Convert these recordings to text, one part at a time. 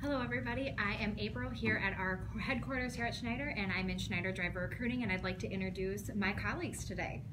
Hello everybody, I am April here at our headquarters here at Schneider, and I'm in Schneider Driver Recruiting, and I'd like to introduce my colleagues today.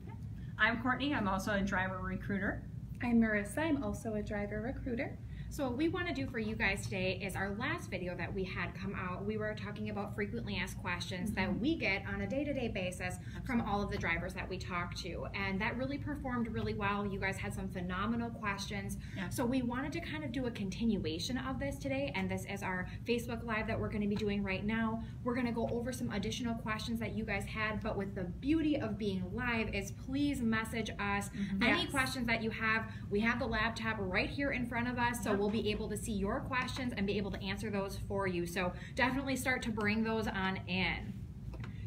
I'm Courtney, I'm also a driver recruiter. I'm Marissa, I'm also a driver recruiter. So what we want to do for you guys today is our last video that we had come out, we were talking about frequently asked questions that we get on a day-to-day basis from all of the drivers that we talk to, and that really performed really well. You guys had some phenomenal questions. So we wanted to kind of do a continuation of this today, and this is our Facebook Live that we're going to be doing right now. We're going to go over some additional questions that you guys had, but with the beauty of being live is please message us any questions that you have. We have the laptop right here in front of us, so we'll be able to see your questions and be able to answer those for you. So definitely start to bring those on in.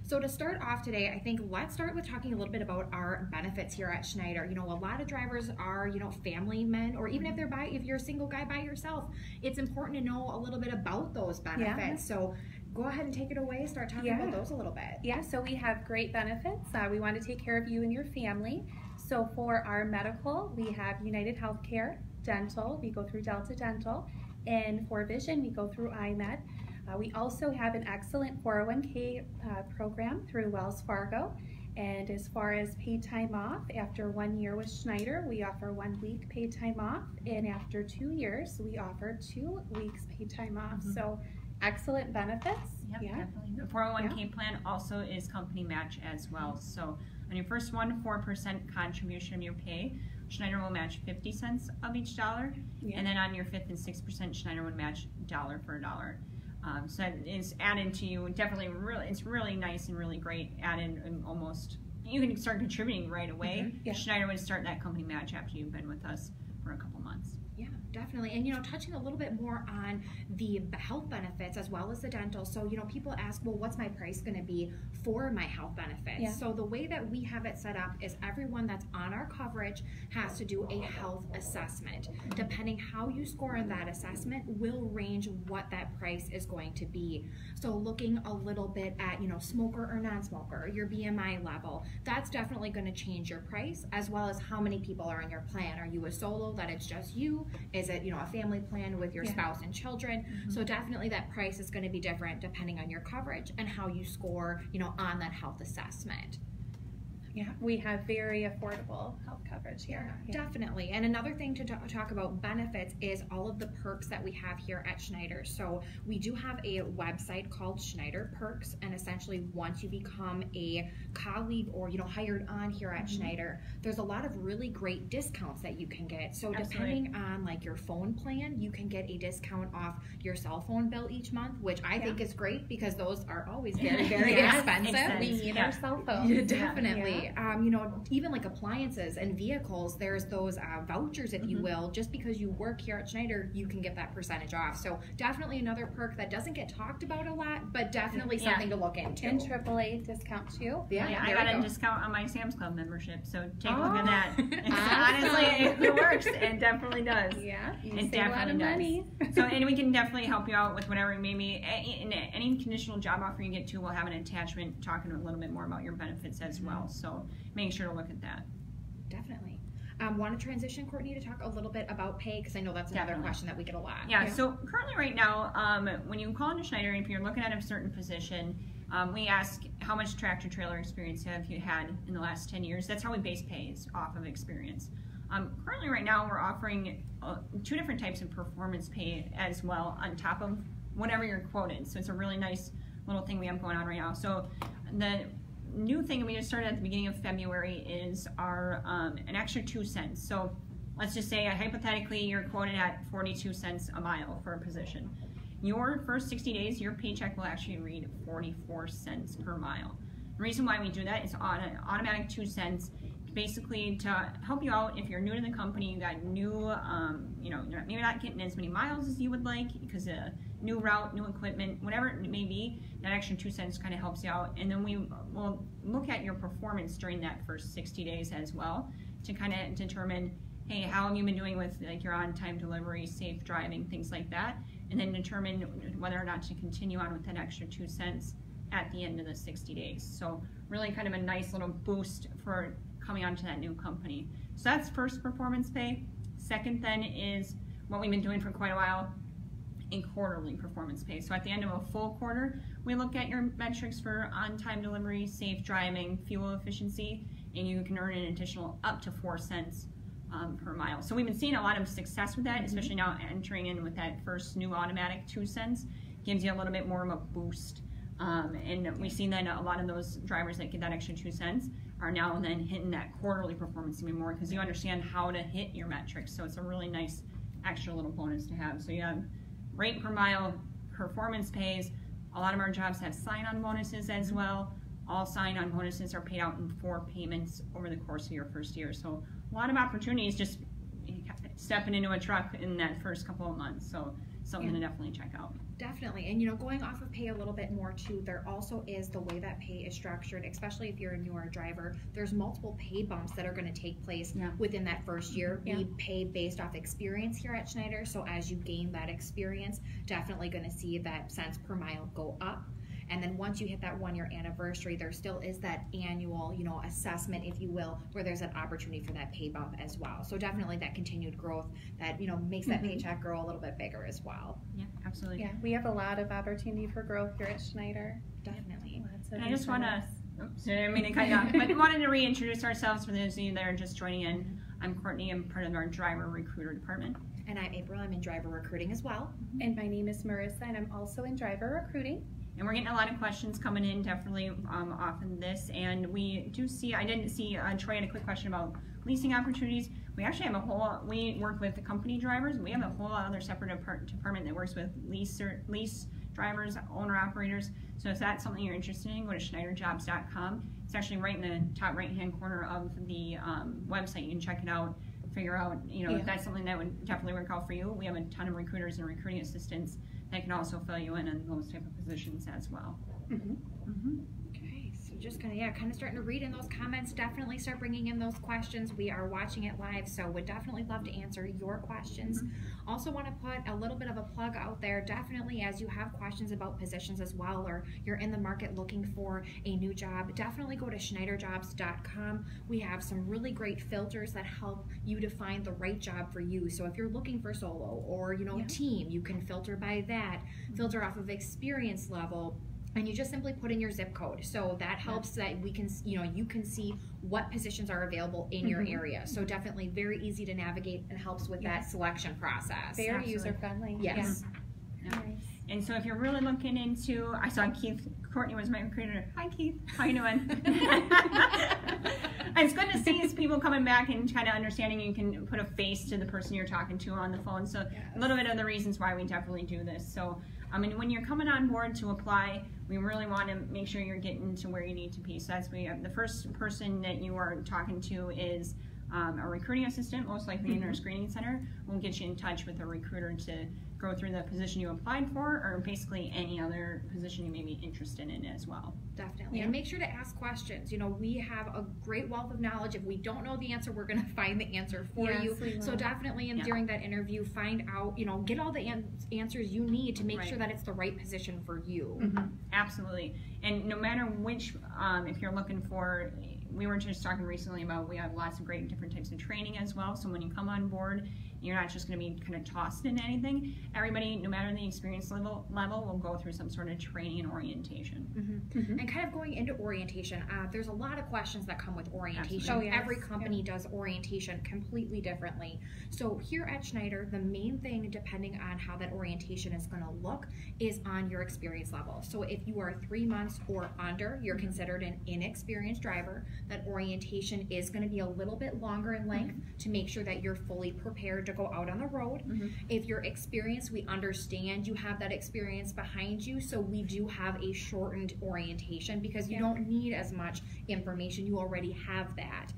So to start off today, I think let's start with talking a little bit about our benefits here at Schneider. You know, a lot of drivers are, family men, or even if you're a single guy by yourself, it's important to know a little bit about those benefits. So go ahead and take it away, start talking about those a little bit. Yeah, so we have great benefits. We want to take care of you and your family. So for our medical, we have United Healthcare. Dental, we go through Delta Dental, and for vision, we go through IMED. We also have an excellent 401k program through Wells Fargo, and as far as paid time off, after 1 year with Schneider, we offer 1 week paid time off, and after 2 years, we offer 2 weeks paid time off. So excellent benefits. Yep, definitely. The 401k plan also is company match as well. So on your first one, 4% contribution of your pay, Schneider will match 50 cents of each dollar, and then on your 5th and 6%, Schneider would match dollar for dollar. So that is added to you. Definitely, it's really nice and really great. Added and almost, you can start contributing right away. Schneider would start that company match after you've been with us for a couple months. Yeah, definitely. And touching a little bit more on the health benefits as well as the dental. So people ask, well, what's my price going to be for my health benefits? So the way that we have it set up is everyone that's on our coverage has to do a health assessment. Depending how you score on that assessment will range what that price is going to be. So looking a little bit at smoker or non-smoker, your BMI level, that's definitely going to change your price, as well as how many people are on your plan. Are you a solo that it's just you? Is it a family plan with your spouse and children? So definitely that price is going to be different depending on your coverage and how you score on that health assessment. Yeah, we have very affordable health coverage here. Definitely. And another thing to talk about benefits is all of the perks that we have here at Schneider. So we do have a website called Schneider Perks, and essentially once you become a colleague or hired on here at Schneider, there's a lot of really great discounts that you can get. So depending on like your phone plan, you can get a discount off your cell phone bill each month, which I think is great because those are always very, very expensive. We need our cell phones. Yeah, definitely. Even like appliances and vehicles, there's those vouchers, if you will. Just because you work here at Schneider, you can get that percentage off. So definitely another perk that doesn't get talked about a lot, but definitely something to look into. And AAA discount too. I got a discount on my Sam's Club membership, so take a look at that. Honestly, it works. It definitely does. Yeah, it definitely does. Money. So, and we can definitely help you out with whatever, maybe any conditional job offer you get to, we'll have an attachment talking a little bit more about your benefits as well. So make sure to look at that. Definitely. Want to transition, Courtney, to talk a little bit about pay, because I know that's another question that we get a lot. Yeah, so currently right now, when you call into Schneider, if you're looking at a certain position, we ask how much tractor trailer experience have you had in the last 10 years. That's how we base pay, is off of experience. Currently right now, we're offering 2 different types of performance pay as well on top of whatever you're quoted. So it's a really nice little thing we have going on right now. So the new thing we just started at the beginning of February is our an extra 2 cents. So let's just say hypothetically you're quoted at 42 cents a mile for a position. Your first 60 days, your paycheck will actually read 44 cents per mile. The reason why we do that is on an automatic 2 cents, basically to help you out if you're new to the company, you got new, you're maybe not getting as many miles as you would like because new route, new equipment, whatever it may be, that extra 2 cents kind of helps you out. And then we will look at your performance during that first 60 days as well to kind of determine, hey, how have you been doing with like your on-time delivery, safe driving, things like that, and then determine whether or not to continue on with that extra 2 cents at the end of the 60 days. So really kind of a nice little boost for coming onto that new company. So that's first performance pay. Second then is what we've been doing for quite a while and quarterly performance pay. So at the end of a full quarter, we look at your metrics for on-time delivery, safe driving, fuel efficiency, and you can earn an additional up to 4 cents per mile. So we've been seeing a lot of success with that, especially now entering in with that first new automatic 2 cents. Gives you a little bit more of a boost. And we've seen that a lot of those drivers that get that extra 2 cents are now then hitting that quarterly performance even more because you understand how to hit your metrics. So it's a really nice extra little bonus to have. So you have rate per mile, performance pays. A lot of our jobs have sign-on bonuses as well. All sign-on bonuses are paid out in 4 payments over the course of your first year. So a lot of opportunities just stepping into a truck in that first couple of months. So something to definitely check out. Definitely. And, you know, going off of pay a little bit more too, there also is the way that pay is structured, especially if you're a newer driver. There's multiple pay bumps that are going to take place within that first year. We pay based off experience here at Schneider. So as you gain that experience, definitely going to see that cents per mile go up. And then once you hit that 1-year anniversary, there still is that annual, you know, assessment, if you will, where there's an opportunity for that pay bump as well. So definitely that continued growth that, you know, makes that paycheck grow a little bit bigger as well. Yeah, absolutely. Yeah, we have a lot of opportunity for growth here at Schneider. Definitely. And I just want to, I mean, but wanted to reintroduce ourselves for those of you that are just joining in. I'm Courtney. I'm part of our driver recruiter department. And I'm April. I'm in driver recruiting as well. And my name is Marissa, and I'm also in driver recruiting. And we're getting a lot of questions coming in definitely off of this. And we do see, I didn't see, Troy had a quick question about leasing opportunities. We actually have a whole, we work with the company drivers. We have a whole other separate department that works with lease drivers, owner operators. So if that's something you're interested in, go to schneiderjobs.com. It's actually right in the top right-hand corner of the website. You can check it out, figure out, you know, if that's something that would definitely work out for you. We have a ton of recruiters and recruiting assistants that can also fill you in on those type of positions as well. Okay, so just kind of starting to read in those comments. Definitely start bringing in those questions. We are watching it live, so would definitely love to answer your questions. Also want to put a little bit of a plug out there. Definitely, as you have questions about positions as well, or you're in the market looking for a new job, definitely go to schneiderjobs.com. We have some really great filters that help you to find the right job for you. So if you're looking for solo or, you know, team, you can filter by that, filter off of experience level, and you just simply put in your zip code. So that helps that we can, you know, you can see what positions are available in your area. So definitely very easy to navigate and helps with that selection process. Very user-friendly. Yes. Nice. And so if you're really looking into, I saw Keith, Courtney was my recruiter. Hi Keith, how you doing? It's good to see people coming back and kind of understanding you can put a face to the person you're talking to on the phone. So a little bit of the reasons why we definitely do this. So I mean, when you're coming on board to apply, we really want to make sure you're getting to where you need to be. So that's the first person that you are talking to is a recruiting assistant, most likely in our screening center. We'll get you in touch with a recruiter to go through the position you applied for, or basically any other position you may be interested in as well. Definitely. And make sure to ask questions. You know, we have a great wealth of knowledge. If we don't know the answer, we're going to find the answer for you. So definitely during that interview, find out, you know, get all the answers you need to make sure that it's the right position for you. Absolutely. And no matter which, if you're looking for, we were just talking recently about we have lots of great different types of training as well. So when you come on board, you're not just going to be kind of tossed into anything. Everybody, no matter the experience level will go through some sort of training and orientation. And kind of going into orientation, there's a lot of questions that come with orientation. Every company does orientation completely differently. So here at Schneider, the main thing, depending on how that orientation is going to look, is on your experience level. So if you are 3 months or under, you're considered an inexperienced driver. That orientation is going to be a little bit longer in length to make sure that you're fully prepared to go out on the road. If you're experienced, we understand you have that experience behind you, so we do have a shortened orientation because you don't need as much information. You already have that.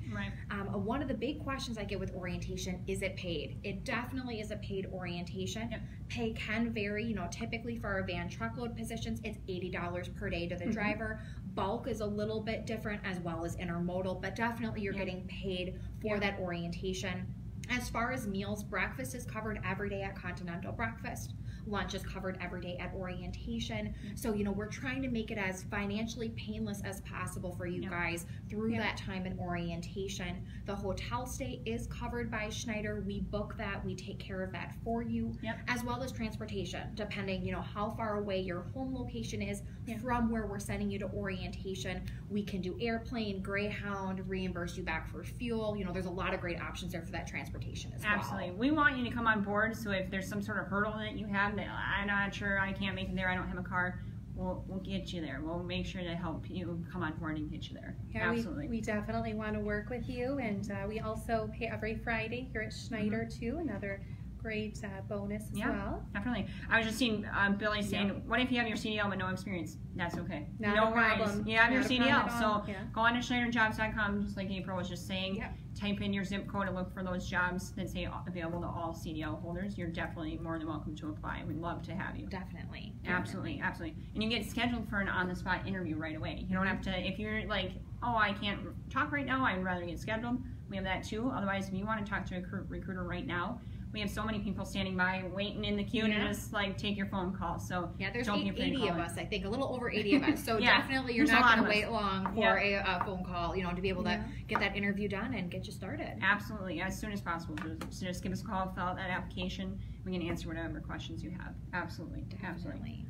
One of the big questions I get with orientation, is it paid? It definitely is a paid orientation. Pay can vary. You know, typically for our van truckload positions, it's $80 per day to the driver. Bulk is a little bit different, as well as intermodal, but definitely you're getting paid for that orientation. As far as meals, breakfast is covered every day at Continental Breakfast. Lunch is covered every day at orientation. So, you know, we're trying to make it as financially painless as possible for you guys through that time in orientation. The hotel stay is covered by Schneider. We book that. We take care of that for you, as well as transportation, depending, you know, how far away your home location is from where we're sending you to orientation. We can do airplane, Greyhound, reimburse you back for fuel. You know, there's a lot of great options there for that transportation as well. Absolutely. We want you to come on board, so if there's some sort of hurdle that you have that I'm not sure, I can't make it there, I don't have a car, we'll get you there. We'll make sure to help you come on board and get you there. Yeah, absolutely. We definitely want to work with you, and we also pay every Friday here at Schneider too, another great bonus as well. Definitely. I was just seeing Billy saying, what if you have your CDL but no experience? That's okay. Not no a problem. worries. You have your CDL. So go on to SchneiderJobs.com, just like April was just saying. Type in your zip code and look for those jobs that say available to all CDL holders. You're definitely more than welcome to apply. We'd love to have you. Definitely. Absolutely. Absolutely. And you get scheduled for an on-the-spot interview right away. You don't have to, if you're like, oh, I can't talk right now, I'd rather get scheduled. We have that too. Otherwise, if you want to talk to a recruiter right now, we have so many people standing by waiting in the queue to just like take your phone call. So there's 80 of us, I think, a little over 80 of us. So definitely you're not going to wait long for a phone call, you know, to be able to get that interview done and get you started. Absolutely, as soon as possible. Just give us a call, fill out that application. We can answer whatever questions you have. Absolutely, absolutely.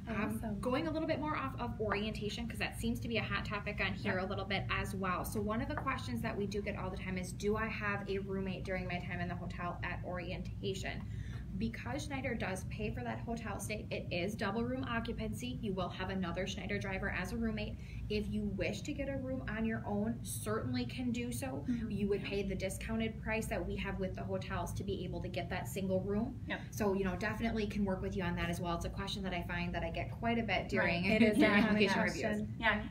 Awesome. Going a little bit more off of orientation, because that seems to be a hot topic on here a little bit as well. So one of the questions that we do get all the time is, do I have a roommate during my time in the hotel at orientation? Because Schneider does pay for that hotel stay, it is double room occupancy. You will have another Schneider driver as a roommate. If you wish to get a room on your own, certainly can do so. You would pay the discounted price that we have with the hotels to be able to get that single room. So, you know, definitely can work with you on that as well. It's a question that I find that I get quite a bit during application reviews.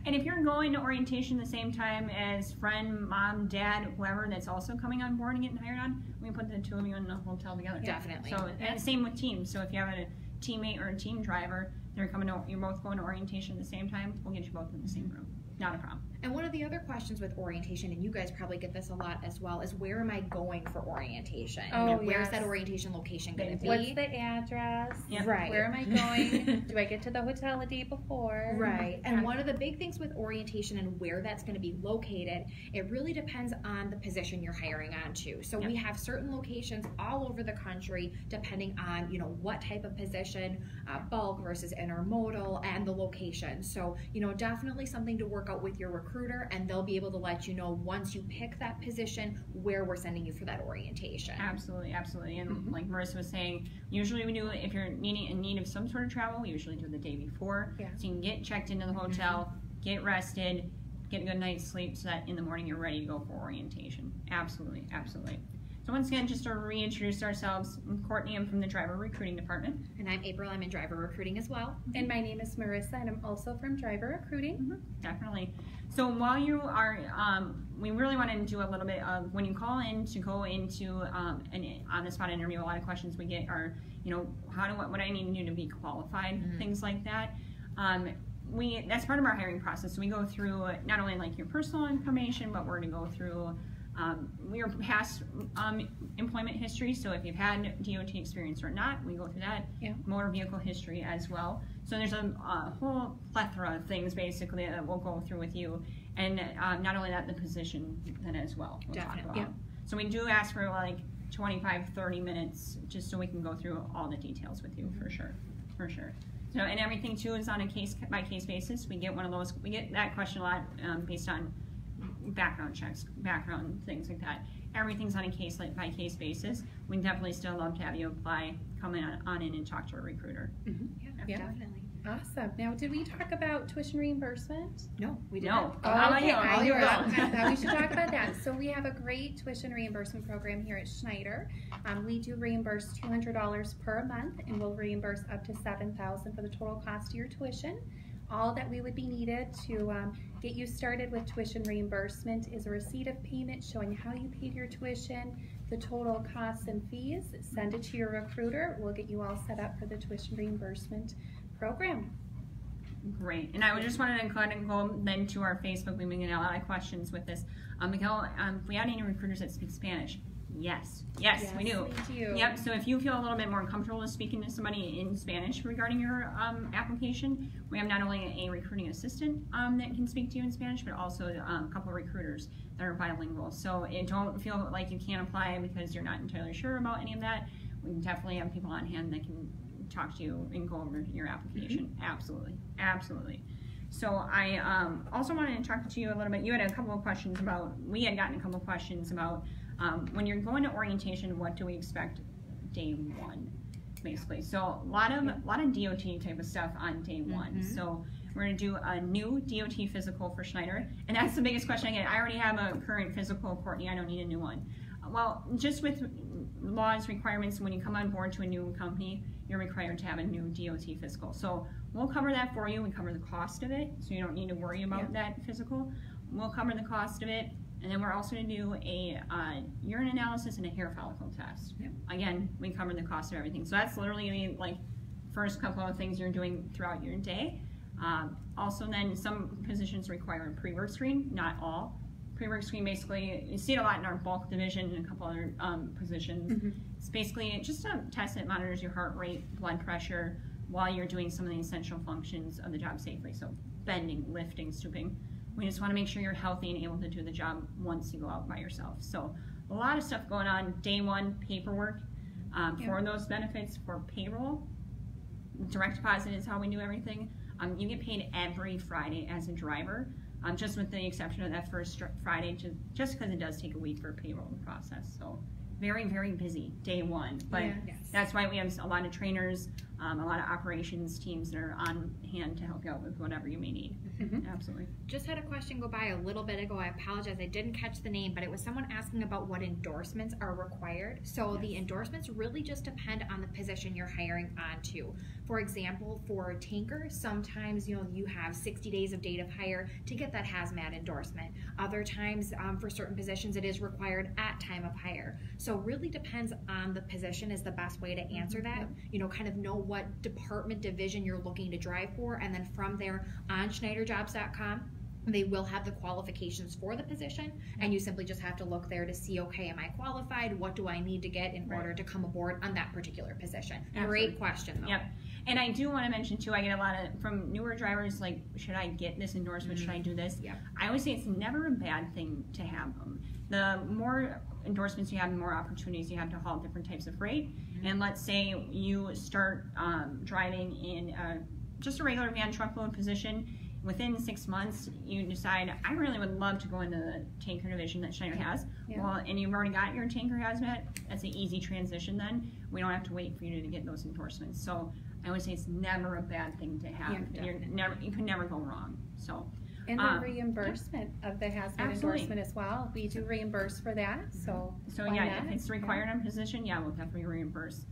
And if you're going to orientation the same time as friend, mom, dad, whoever that's also coming on board and getting hired on, we put the two of you in the hotel together. Definitely. So, and same with teams. So if you have a teammate or a team driver, they're coming to, you're both going to orientation at the same time, we'll get you both in the same room. Not a problem. And one of the other questions with orientation, and you guys probably get this a lot as well, is where am I going for orientation? Where's that orientation location going to be? What's the address? Right. Where am I going? Do I get to the hotel a day before? Right. And one of the big things with orientation and where that's going to be located, it really depends on the position you're hiring onto. So we have certain locations all over the country, depending on, you know, what type of position, bulk versus intermodal, and the location. So, you know, definitely something to work out with your recruiter, and they'll be able to let you know once you pick that position where we're sending you for that orientation. Absolutely, absolutely. And like Marissa was saying, usually we do, if you're in need of some sort of travel, we usually do the day before. So you can get checked into the hotel, get rested, get a good night's sleep, so that in the morning you're ready to go for orientation. Absolutely, absolutely. So once again, just to reintroduce ourselves, I'm Courtney, I'm from the Driver Recruiting Department. And I'm April, I'm in Driver Recruiting as well. And my name is Marissa, and I'm also from Driver Recruiting. Definitely. So while you are, we really want to do a little bit of, when you call in to go into an on-the-spot interview, a lot of questions we get are, you know, what I need to do to be qualified, things like that. That's part of our hiring process. So we go through not only like your personal information, but we're going to go through your past employment history. So if you've had DOT experience or not, we go through that. Motor vehicle history as well. So there's a whole plethora of things basically that we'll go through with you, and not only that, the position then as well. We'll talk about. So we do ask for like 25-30 minutes just so we can go through all the details with you for sure, for sure. So, and everything too is on a case by case basis. We get one of those. We get that question a lot based on background checks, background things like that. Everything's on a case by case basis. We definitely still love to have you apply, come on in and talk to a recruiter. Definitely. Awesome. Now, did we talk about tuition reimbursement? No, we didn't. No. I thought we should talk about that. So we have a great tuition reimbursement program here at Schneider. We do reimburse $200 per month, and we'll reimburse up to $7,000 for the total cost of your tuition. All that we would be needed to get you started with tuition reimbursement is a receipt of payment showing how you paid your tuition, the total costs and fees. Send it to your recruiter. We'll get you all set up for the tuition reimbursement program. Great. And I just wanted to go then to our Facebook. We've been getting a lot of questions with this. Miguel, if we had any recruiters that speak Spanish, Yes, we do. Yep, so if you feel a little bit more comfortable speaking to somebody in Spanish regarding your application, we have not only a recruiting assistant that can speak to you in Spanish, but also a couple of recruiters that are bilingual. So don't feel like you can't apply because you're not entirely sure about any of that. We definitely have people on hand that can talk to you and go over your application. Absolutely, absolutely. So I also wanted to talk to you a little bit. You had a couple of questions about, we had gotten a couple of questions about when you're going to orientation, what do we expect day one, basically. So a lot of DOT type of stuff on day one. So we're going to do a new DOT physical for Schneider, and that's the biggest question I get. I already have a current physical, Courtney, I don't need a new one. Well, just with laws, requirements, when you come on board to a new company, you're required to have a new DOT physical. So we'll cover that for you. We cover the cost of it, so you don't need to worry about that physical. We'll cover the cost of it, and then we're also going to do a urine analysis and a hair follicle test. Again, we cover the cost of everything. So that's literally going to be like first couple of things you're doing throughout your day. Also then some positions require a pre-work screen, not all. Pre-work screen, basically, you see it a lot in our bulk division and a couple other positions. It's basically just a test that monitors your heart rate, blood pressure, while you're doing some of the essential functions of the job safely. So bending, lifting, stooping. We just want to make sure you're healthy and able to do the job once you go out by yourself. So a lot of stuff going on. Day one, paperwork for those benefits for payroll. Direct deposit is how we do everything. You get paid every Friday as a driver. Just with the exception of that first Friday, just because it does take a week for a payroll process. So very, very busy day one. But that's why we have a lot of trainers, a lot of operations teams that are on hand to help you out with whatever you may need. Absolutely. Just had a question go by a little bit ago. I apologize, I didn't catch the name, but it was someone asking about what endorsements are required. So the endorsements really just depend on the position you're hiring onto. For example, for tankers, sometimes you have 60 days of date of hire to get that hazmat endorsement. Other times, for certain positions, it is required at time of hire. So really depends on the position is the best way to answer that. Kind of know what department division you're looking to drive for, and then from there on SchneiderJobs.com, they will have the qualifications for the position, and you simply just have to look there to see, okay, am I qualified? What do I need to get in order to come aboard on that particular position? Great question, though. Yep. And I do want to mention, too, I get a lot of, from newer drivers, like, should I get this endorsement? Should I do this? I always say it's never a bad thing to have them. The more endorsements you have, the more opportunities you have to haul different types of freight. And let's say you start driving in just a regular van truckload position. Within 6 months, you decide, I really would love to go into the tanker division that Schneider has. Well, and you've already got your tanker hazmat, that's an easy transition then. We don't have to wait for you to get those endorsements. So I always say it's never a bad thing to have. You can never go wrong. So. And the reimbursement of the hazmat endorsement as well. We do reimburse for that. So if it's required on position, we'll definitely reimburse.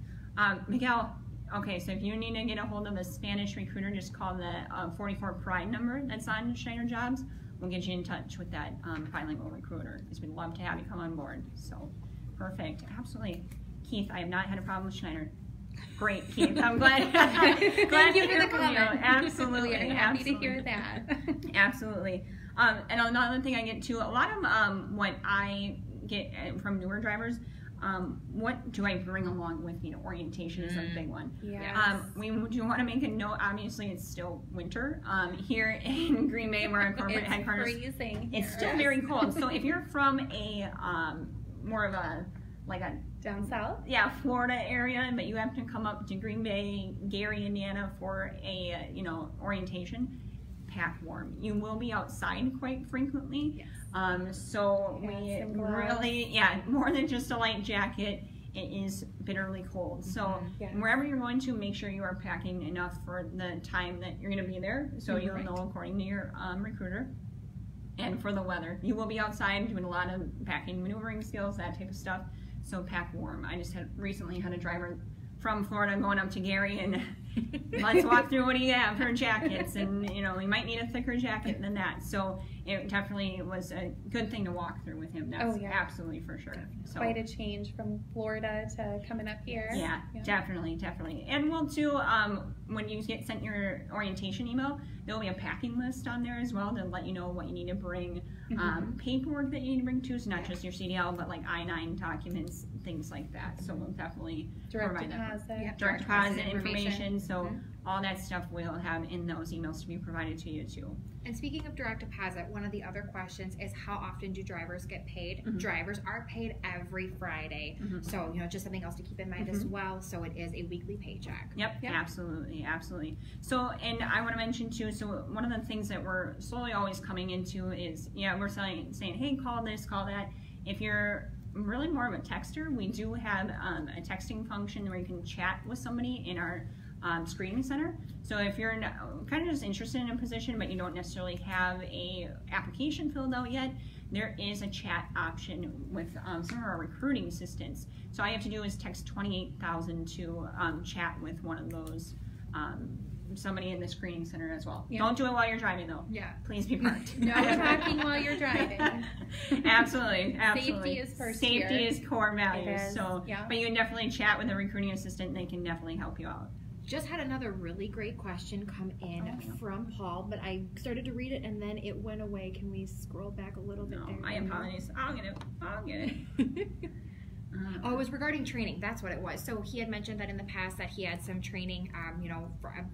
Miguel, okay, so if you need to get a hold of a Spanish recruiter, just call the 44 Pride number that's on Schneider Jobs. We'll get you in touch with that bilingual recruiter, because we'd love to have you come on board. So, perfect, absolutely. Keith, I have not had a problem with Schneider. Great, Keith. I'm glad. Glad to hear from you. Absolutely, happy to hear that. Absolutely. And another thing I get too, a lot of what I get from newer drivers. What do I bring along with me? Orientation is a big one. We do want to make a note. Obviously, it's still winter here in Green Bay, where our corporate headquarters. It's freezing. It's still very cold. So if you're from a more of a down south, Florida area, but you have to come up to Green Bay, Gary, Indiana for a orientation, pack warm. You will be outside quite frequently. So we really, more than just a light jacket, it is bitterly cold. So wherever you're going to, make sure you are packing enough for the time that you're going to be there, so you'll know according to your recruiter. And for the weather, you will be outside doing a lot of packing, maneuvering skills, that type of stuff. So pack warm. I just recently had a driver from Florida going up to Gary, and let's walk through what do you have for jackets, and we might need a thicker jacket than that. So it definitely was a good thing to walk through with him. That's absolutely for sure. So, quite a change from Florida to coming up here. Yeah. Definitely. And we'll too, when you get sent your orientation email, there will be a packing list on there as well to let you know what you need to bring. paperwork that you need to bring to, so not just your CDL, but like I-9 documents, things like that. So we'll definitely provide that. Direct deposit information. So all that stuff we'll have in those emails to be provided to you too. And speaking of direct deposit, one of the other questions is how often do drivers get paid? Drivers are paid every Friday. So, you know, just something else to keep in mind as well. So it is a weekly paycheck. Yep, absolutely, absolutely. So, and I want to mention too, so one of the things that we're slowly always coming into is, we're saying, hey, call this, call that. If you're really more of a texter, we do have a texting function where you can chat with somebody in our screening center. So if you're kind of just interested in a position but you don't necessarily have a application filled out yet, there is a chat option with some of our recruiting assistants. So all you have to do is text 28,000 to chat with one of those, somebody in the screening center as well. Don't do it while you're driving though. Please be parked. No talking while you're driving. Absolutely. Safety is first. Safety is core values. So, but you can definitely chat with a recruiting assistant and they can definitely help you out. Just had another really great question come in from Paul, but I started to read it and then it went away. Can we scroll back a little bit there? My apologies. I'll get it. Oh, it was regarding training. That's what it was. So he had mentioned that in the past that he had some training,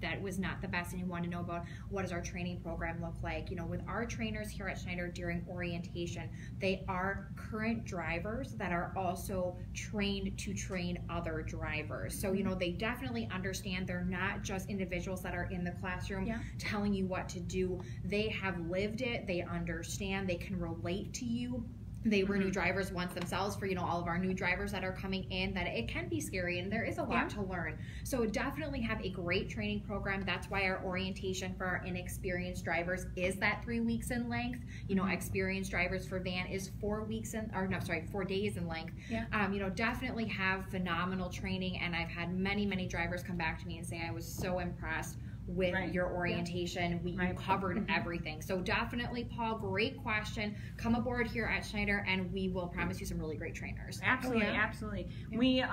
that was not the best, and he wanted to know about what does our training program look like. You know, with our trainers here at Schneider during orientation, they are current drivers that are also trained to train other drivers. So, you know, they definitely understand. They're not just individuals that are in the classroom telling you what to do. They have lived it. They understand. They can relate to you. They were new drivers once themselves. For, you know, all of our new drivers that are coming in, that it can be scary and there is a lot to learn. So definitely have a great training program. That's why our orientation for our inexperienced drivers is that 3 weeks in length. You know, experienced drivers for van is 4 weeks in, or no, sorry, 4 days in length. You know, definitely have phenomenal training, and I've had many drivers come back to me and say I was so impressed with your orientation. You covered everything. So definitely, Paul, great question. Come aboard here at Schneider and we will promise you some really great trainers. Absolutely, absolutely. We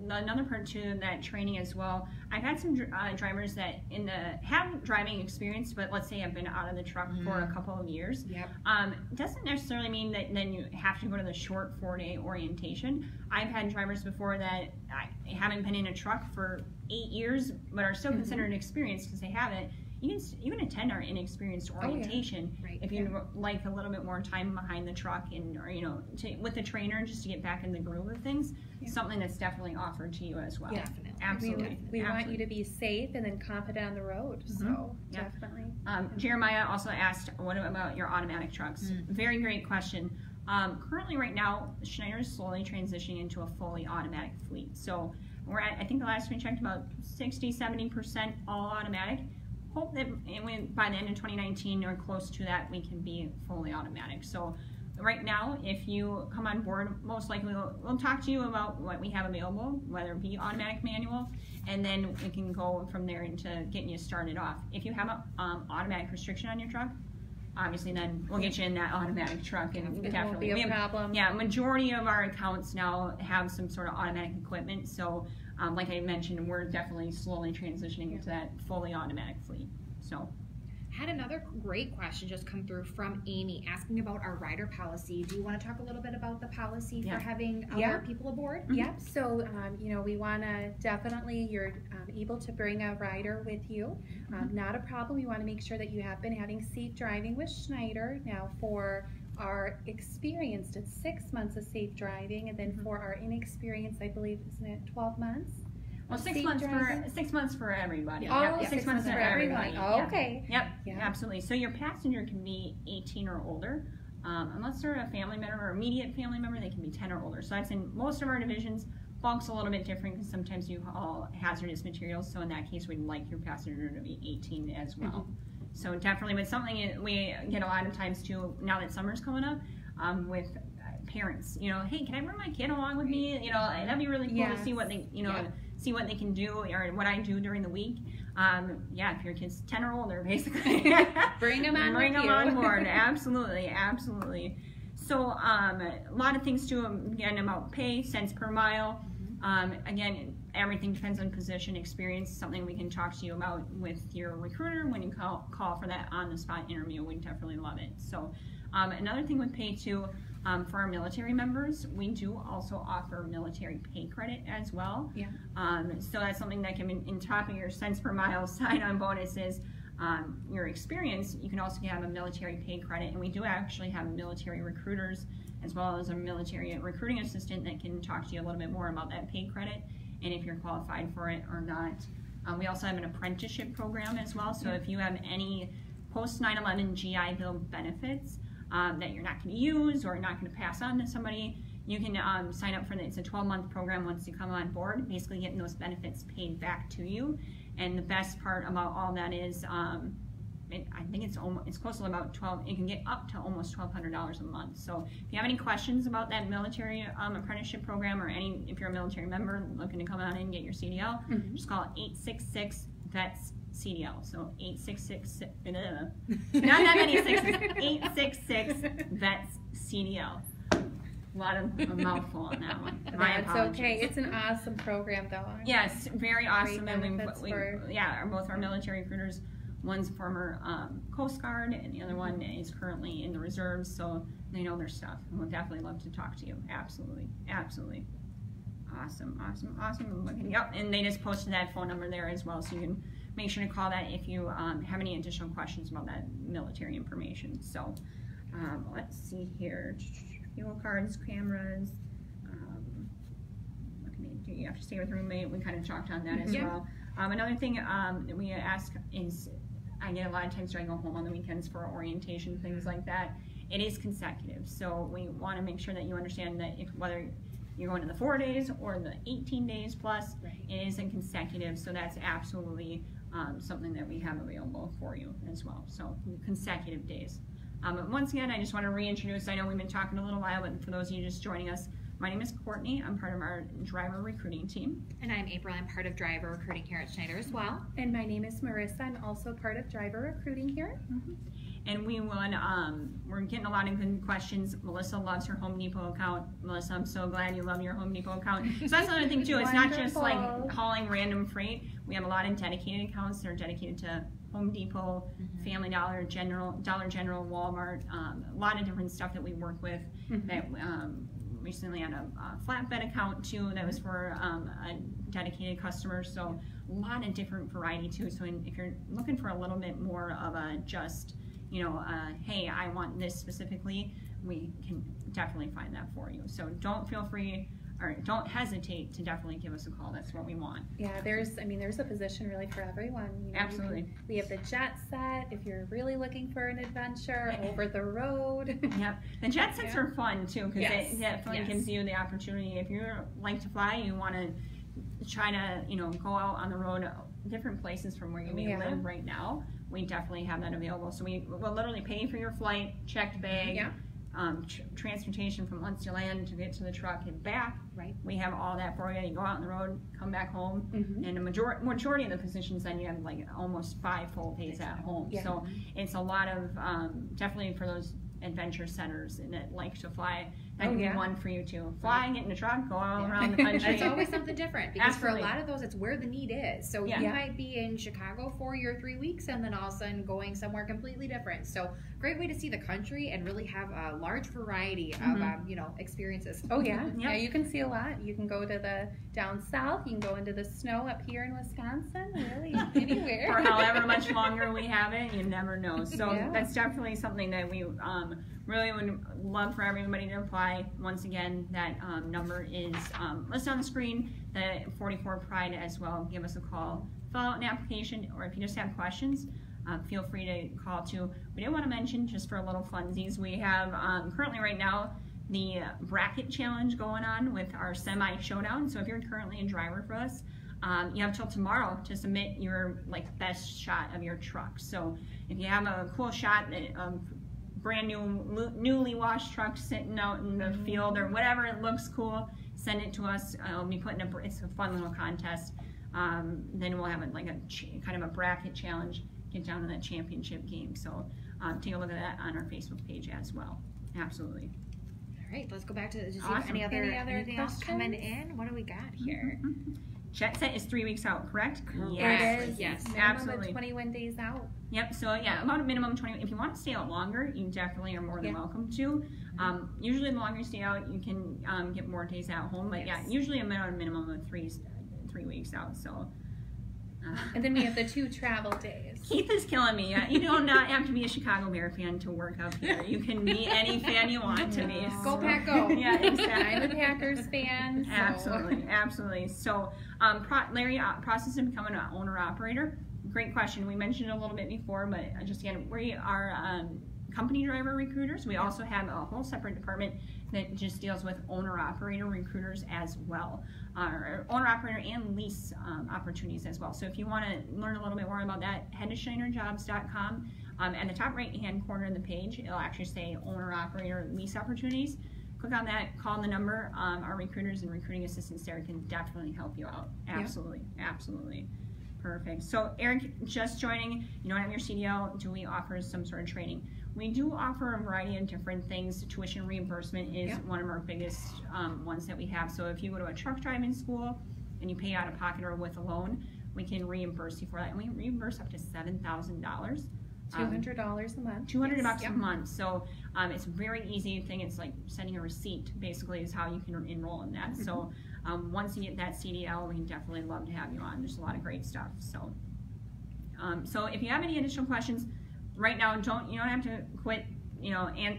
another part to that training as well. I've had some drivers that have driving experience, but let's say have been out of the truck for a couple of years. Doesn't necessarily mean that then you have to go to the short 4-day orientation. I've had drivers before that haven't been in a truck for 8 years, but are still considered experienced because they haven't. You can attend our inexperienced orientation if you like a little bit more time behind the truck and, or, you know, with the trainer just to get back in the groove of things. Something that's definitely offered to you as well. Definitely. Absolutely. We want you to be safe and then confident on the road. So definitely. Jeremiah also asked, what about your automatic trucks? Very great question. Currently right now, Schneider is slowly transitioning into a fully automatic fleet. So we're at, I think the last we checked, about 60-70% all automatic. Hope that by the end of 2019 or close to that, we can be fully automatic. So right now, if you come on board, most likely we'll talk to you about what we have available, whether it be automatic, manual, and then we can go from there into getting you started off. If you have an automatic restriction on your truck, obviously then we'll get you in that automatic truck, and it won't be a problem. Majority of our accounts now have some sort of automatic equipment, so like I mentioned, we're definitely slowly transitioning into that fully automatic fleet. So had another great question just come through from Amy asking about our Ryder Policy. Do you want to talk a little bit about the policy for having our people aboard? Yep. So, you know, we want to definitely, you're able to bring a rider with you. Not a problem. We want to make sure that you have been having safe driving with Schneider. Now, for our experienced, it's 6 months of safe driving, and then for our inexperienced, I believe, isn't it 12 months? Well, 6 months for everybody. Oh, 6 months for everybody. Oh, okay. Yep, absolutely. So your passenger can be 18 or older. Unless they're a family member or immediate family member, they can be 10 or older. So that's in most of our divisions. Bulk's a little bit different because sometimes you haul hazardous materials. So in that case, we'd like your passenger to be 18 as well. So definitely, but something we get a lot of times too, now that summer's coming up, with parents, you know, hey, can I bring my kid along with me? You know, that'd be really cool to see what they, you know, see what they can do, or what I do during the week. If your kid's 10 or older, basically, bring them on. Bring them on board. Absolutely, absolutely. So a lot of things too. Again, about pay, cents per mile. Again, everything depends on position, experience. Something we can talk to you about with your recruiter when you call for that on-the-spot interview. We definitely love it. So Another thing with pay too, for our military members, we do also offer military pay credit as well. Yeah. So that's something that can be in top of your cents per mile sign-on bonuses. Your experience, you can also have a military pay credit, and we do actually have military recruiters as well as a military recruiting assistant that can talk to you a little bit more about that pay credit and if you're qualified for it or not. We also have an apprenticeship program as well, so if you have any post 9/11 GI Bill benefits that you're not going to use or not going to pass on to somebody, you can sign up for it. It's a 12-month program once you come on board, basically getting those benefits paid back to you. And the best part about all that is, I think it's close to about it can get up to almost $1,200 a month. So if you have any questions about that military apprenticeship program, or if you're a military member looking to come on in and get your CDL, just call it 866-VETS-CDL. So 866, not that many sixes, 866-VETS-CDL. A lot of a mouthful on that one. My apologies. Okay. It's an awesome program, though. Yes, very awesome. And both our military recruiters. One's former Coast Guard, and the other one is currently in the reserves, so they know their stuff. And we'll definitely love to talk to you. Absolutely, absolutely. Awesome, awesome, awesome. Yep, and they just posted that phone number there as well, so you can make sure to call that if you have any additional questions about that military information. So let's see here. Fuel cards, cameras. You have to stay with a roommate. We kind of talked on that as well. Another thing that we ask is, I get a lot of times I go home on the weekends for orientation, things like that. It is consecutive, so we want to make sure that you understand that whether you're going to the 4 days or the 18 days plus, it is in consecutive, so that's absolutely something that we have available for you as well. So consecutive days. Once again, I just want to reintroduce, I know we've been talking a little while, but for those of you just joining us, my name is Courtney. I'm part of our driver recruiting team. And I'm April. I'm part of driver recruiting here at Schneider as well. And my name is Marissa. I'm also part of driver recruiting here. And we're getting a lot of good questions. Melissa loves her Home Depot account. Melissa, I'm so glad you love your Home Depot account. So that's another thing too. It's not just like hauling random freight. We have a lot of dedicated accounts that are dedicated to Home Depot, Family Dollar General, Walmart, a lot of different stuff that we work with. That recently had a flatbed account too that was for a dedicated customer. So a lot of different variety too. So if you're looking for a little bit more of a just, hey, I want this specifically, we can definitely find that for you. So don't hesitate to definitely give us a call. That's what we want. Yeah, there's a position really for everyone. Absolutely. We have the jet set if you're really looking for an adventure over the road. Yep. The jet sets are fun too, because it definitely gives you the opportunity. If you like to fly, you want to try to go out on the road, different places from where you may live right now. We definitely have that available. So we will literally pay for your flight, checked bag. Transportation from once you land to get to the truck and back. We have all that for you. You go out on the road, come back home, and the majority of the positions then you have like almost 5 full days at home. So it's a lot of definitely for those adventure centers and that like to fly. That can be one for you too. Fly, get in a truck, go all around the country. It's always something different because for a lot of those, it's where the need is. So you might be in Chicago for your 3 weeks and then all of a sudden going somewhere completely different. So great way to see the country and really have a large variety of experiences. Yeah, you can see a lot. You can go to the down south. You can go into the snow up here in Wisconsin. Really, anywhere. For however much longer we have it, you never know. So that's definitely something that we really would love for everybody to apply. Once again, that number is listed on the screen, the 44 Pride as well. Give us a call, fill out an application, or if you just have questions, feel free to call too. We did want to mention, just for a little funsies, we have currently right now the bracket challenge going on with our semi showdown. So if you're currently a driver for us, you have till tomorrow to submit your best shot of your truck. So if you have a cool shot that brand new, newly washed truck sitting out in the field or whatever, it looks cool, send it to us. I'll be putting it's a fun little contest. Then we'll have kind of a bracket challenge, get down to that championship game. So take a look at that on our Facebook page as well. Absolutely. All right, let's go back to anything else coming in. What do we got here? Jet set is 3 weeks out, correct? It is. Yes. Minimum Absolutely. of 21 days out. Yep, so yeah, about a minimum 20. If you want to stay out longer, you definitely are more than welcome to. Usually the longer you stay out, you can get more days at home, but yeah, usually a minimum of 3 weeks out, so. And then we have the 2 travel days. Keith is killing me. You do not have to be a Chicago Bear fan to work up here. You can be any fan you want to be. Go Pack, go. Yeah, exactly. I'm a Packers fan. So. Absolutely, absolutely. So, Larry, process of becoming an owner-operator. Great question. We mentioned it a little bit before, but just again, we are company driver recruiters. We also have a whole separate department that just deals with owner-operator recruiters as well, or owner-operator and lease opportunities as well. So if you want to learn a little bit more about that, head to SchneiderJobs.com. At the top right-hand corner of the page, it'll actually say owner-operator lease opportunities. Click on that, call the number. Our recruiters and recruiting assistants there can definitely help you out. Absolutely, absolutely. Perfect. So Eric, just joining, you don't have your CDL, do we offer some sort of training? We do offer a variety of different things. Tuition reimbursement is one of our biggest ones that we have. So if you go to a truck driving school and you pay out of pocket or with a loan, we can reimburse you for that. And we reimburse up to $7,000. $200 a month. $200 a month. So it's a very easy thing. It's like sending a receipt, basically, is how you can enroll in that. So once you get that CDL, we can definitely love to have you on. There's a lot of great stuff. So, so if you have any additional questions, right now, you don't have to quit,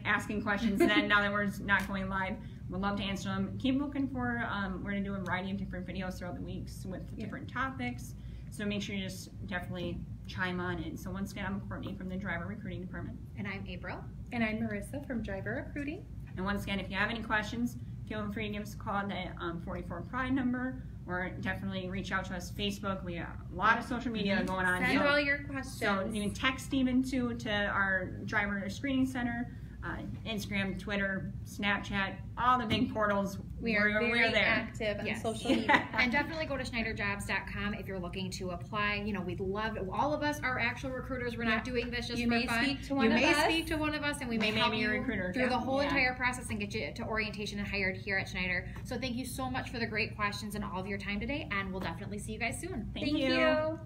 asking questions. Then now that we're not going live, we'd love to answer them. Keep looking for. We're going to do a variety of different videos throughout the weeks with different topics. So make sure you just definitely chime on in. So once again, I'm Courtney from the Driver Recruiting Department. And I'm April. And I'm Marissa from Driver Recruiting. And once again, if you have any questions, feel free to give us a call on the 44 Pride number, or definitely reach out to us. Facebook, we have a lot of social media going on. Send all your questions. So you can text even to our driver screening center, Instagram, Twitter, Snapchat, all the big portals. We're very there. active on social media. And definitely go to SchneiderJobs.com if you're looking to apply. We'd love, all of us are actual recruiters. We're not doing this just for fun. You may speak to one of us, and we may help you through the whole entire process and get you to orientation and hired here at Schneider. So thank you so much for the great questions and all of your time today, and we'll definitely see you guys soon. Thank you.